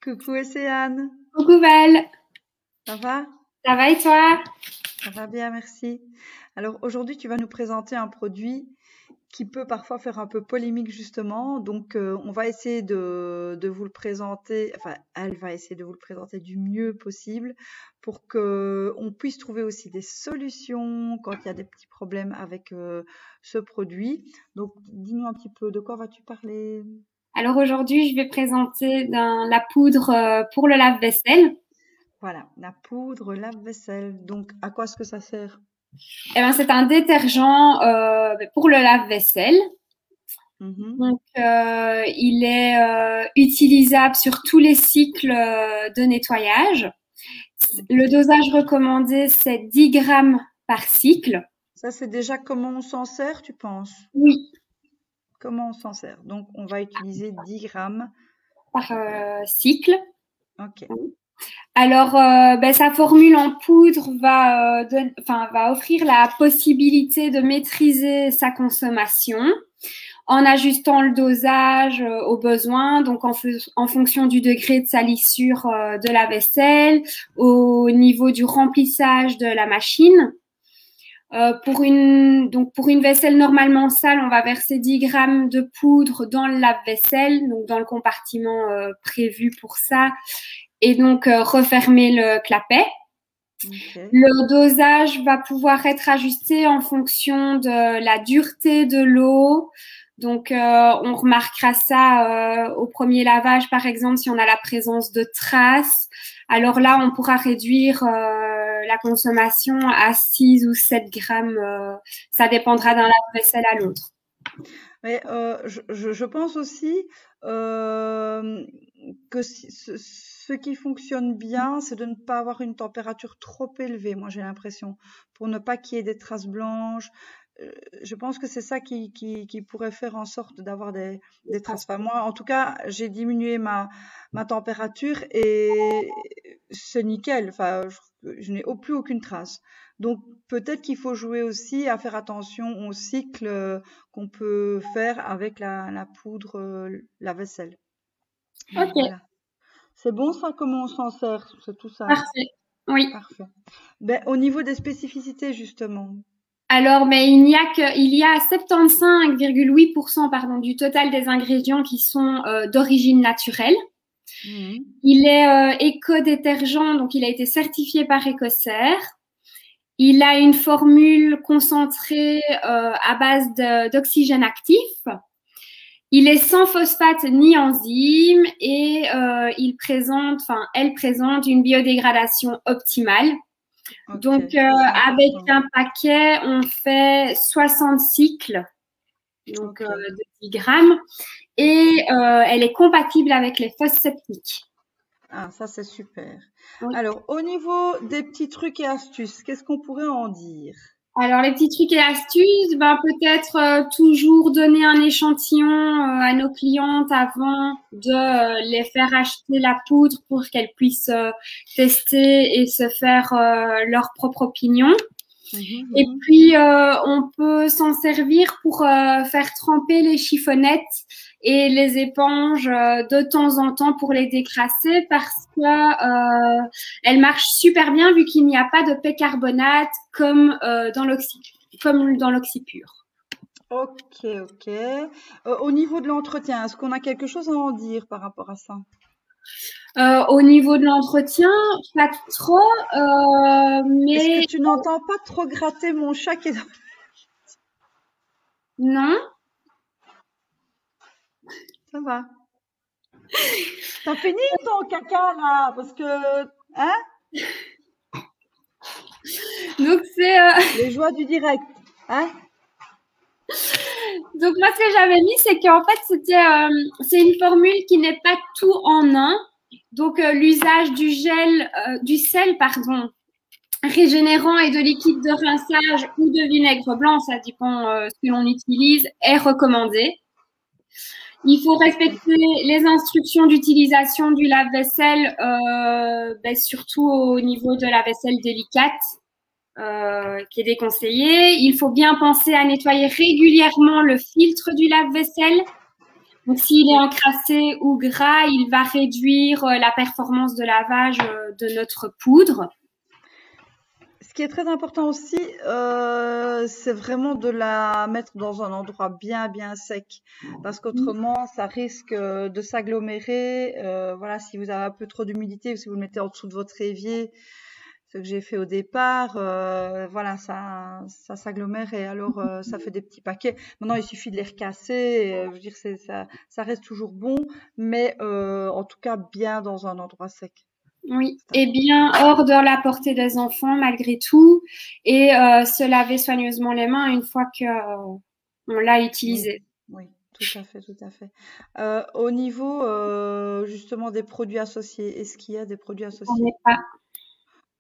Coucou Océane, Coucou Val, ça va? ça va et toi? Ça va bien, merci. Alors aujourd'hui, tu vas nous présenter un produit qui peut parfois faire un peu polémique justement. Donc on va essayer de vous le présenter, enfin elle va essayer de vous le présenter du mieux possible pour que on puisse trouver aussi des solutions quand il y a des petits problèmes avec ce produit. Donc dis-nous un petit peu de quoi vas-tu parler? Alors aujourd'hui, je vais présenter la poudre pour le lave-vaisselle. Voilà, la poudre lave-vaisselle. Donc à quoi est-ce que ça sert? Eh ben, c'est un détergent pour le lave-vaisselle. Mhm. Donc, il est utilisable sur tous les cycles de nettoyage. Le Ok. dosage recommandé, c'est 10 grammes par cycle. Ça, c'est déjà comment on s'en sert, tu penses? Oui, Comment on s'en sert? Donc, on va utiliser 10 grammes. par cycle. Ok. Alors, sa formule en poudre va offrir la possibilité de maîtriser sa consommation en ajustant le dosage aux besoins, donc en fonction du degré de salissure de la vaisselle, au niveau du remplissage de la machine. Pour une vaisselle normalement sale, on va verser 10 grammes de poudre dans le lave-vaisselle, donc dans le compartiment prévu pour ça, et donc refermer le clapet. Ok. Le dosage va pouvoir être ajusté en fonction de la dureté de l'eau. Donc, on remarquera ça au premier lavage, par exemple, si on a la présence de traces. Alors là, on pourra réduire la consommation à 6 ou 7 grammes. Ça dépendra d'un lave-vaisselle à l'autre. Mais je pense aussi euh, que ce qui fonctionne bien, c'est de ne pas avoir une température trop élevée, moi j'ai l'impression, pour ne pas qu'il y ait des traces blanches. Je pense que c'est ça qui pourrait faire en sorte d'avoir des traces. Enfin, moi, en tout cas, j'ai diminué ma température et c'est nickel. Enfin, je n'ai plus aucune trace. Donc, peut-être qu'il faut jouer aussi à faire attention au cycle qu'on peut faire avec la poudre lave-vaisselle. Ok, Voilà. C'est bon ça, comment on s'en sert? C'est tout ça. parfait. Oui. Parfait. Ben, au niveau des spécificités, justement. Alors, mais il y a 75,8% pardon, du total des ingrédients qui sont d'origine naturelle. Mhm. Il est éco-détergent, donc il a été certifié par Écossaire. Il a une formule concentrée à base d'oxygène actif. Il est sans phosphate ni enzyme et elle présente une biodégradation optimale. Ok, Donc, ça c'est avec important. un paquet, on fait 60 cycles, donc Ok, de 10 grammes, ok. et elle est compatible avec les fosses septiques. Ah, ça c'est super. Oui. Alors, au niveau des petits trucs et astuces, qu'est-ce qu'on pourrait en dire? Alors, les petits trucs et astuces, ben, peut-être toujours donner un échantillon à nos clientes avant de les faire acheter la poudre pour qu'elles puissent tester et se faire leur propre opinion. Mhm, Et mhm. puis, on peut s'en servir pour faire tremper les chiffonnettes et les éponges de temps en temps pour les décrasser parce que elles marchent super bien vu qu'il n'y a pas de bicarbonate comme dans l'oxypure. Ok, ok. Au niveau de l'entretien, est-ce qu'on a quelque chose à en dire par rapport à ça? Au niveau de l'entretien, pas trop, Est-ce que mais tu n'entends pas trop gratter mon chat qui est dans... non. Ça va. T'as fini ton caca là? Parce que, hein? Donc c'est Les joies du direct, hein? Donc moi ce que j'avais mis c'est qu'en fait c'est une formule qui n'est pas tout en un. Donc l'usage du sel pardon régénérant et de liquide de rinçage ou de vinaigre blanc, ça dépend ce que l'on utilise, est recommandé. Il faut respecter les instructions d'utilisation du lave-vaisselle, surtout au niveau de la vaisselle délicate. Qui est déconseillé. Il faut bien penser à nettoyer régulièrement le filtre du lave-vaisselle Donc, s'il est encrassé ou gras, il va réduire la performance de lavage de notre poudre. Ce qui est très important aussi, c'est vraiment de la mettre dans un endroit bien, bien sec. Parce qu'autrement, ça risque de s'agglomérer. Voilà, si vous avez un peu trop d'humidité ou si vous le mettez en dessous de votre évier, ce que j'ai fait au départ, voilà, ça s'agglomère et alors ça fait des petits paquets. Maintenant, il suffit de les recasser. Je veux dire, ça reste toujours bon, mais en tout cas bien dans un endroit sec. Oui, et bien hors de la portée des enfants malgré tout, et se laver soigneusement les mains une fois que on l'a utilisé. Oui, tout à fait, tout à fait. Au niveau justement des produits associés, est-ce qu'il y a des produits On associés? n'est pas.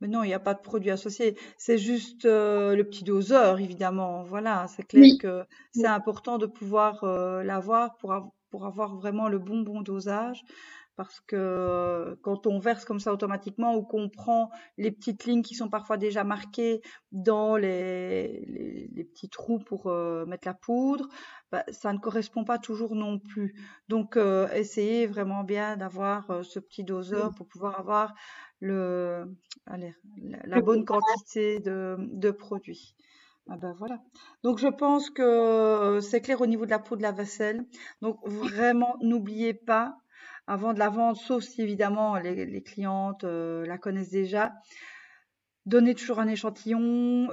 Mais non, il n'y a pas de produits associés. C'est juste le petit doseur, évidemment. Voilà, c'est clair Oui, que c'est important de pouvoir l'avoir pour avoir vraiment le bon dosage. Parce que quand on verse comme ça automatiquement ou qu'on prend les petites lignes qui sont parfois déjà marquées dans les petits trous pour mettre la poudre, bah, ça ne correspond pas toujours non plus. Donc, essayez vraiment bien d'avoir ce petit doseur pour pouvoir avoir le, allez, la bonne quantité de produits. Ah ben voilà. Donc je pense que c'est clair au niveau de la peau de la vaisselle. Donc vraiment, n'oubliez pas, avant de la vendre, sauf si évidemment les clientes la connaissent déjà, donnez toujours un échantillon.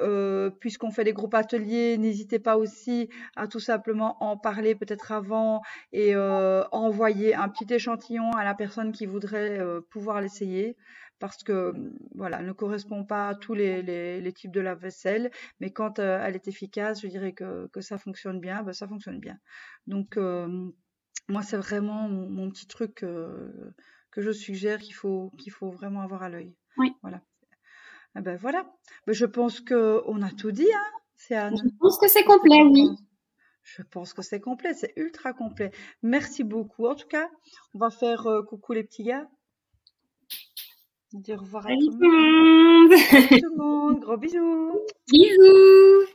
Puisqu'on fait des groupes ateliers, n'hésitez pas aussi à tout simplement en parler peut-être avant et envoyer un petit échantillon à la personne qui voudrait pouvoir l'essayer. Parce que voilà, elle ne correspond pas à tous les types de lave-vaisselle, mais quand elle est efficace, je dirais que ça fonctionne bien, ben, ça fonctionne bien. Donc moi, c'est vraiment mon petit truc que je suggère qu'il faut vraiment avoir à l'œil. oui. Voilà. Ah ben voilà. Ben, je pense qu'on a tout dit, hein, c'est Je Anne. pense que c'est Qu'est-ce que tu complet, en oui. penses? Je pense que c'est complet, c'est ultra complet. Merci beaucoup. En tout cas, on va faire coucou les petits gars. Dire au revoir à tout Salut le tout monde. le monde. Salut tout le monde, gros bisous. Bisous.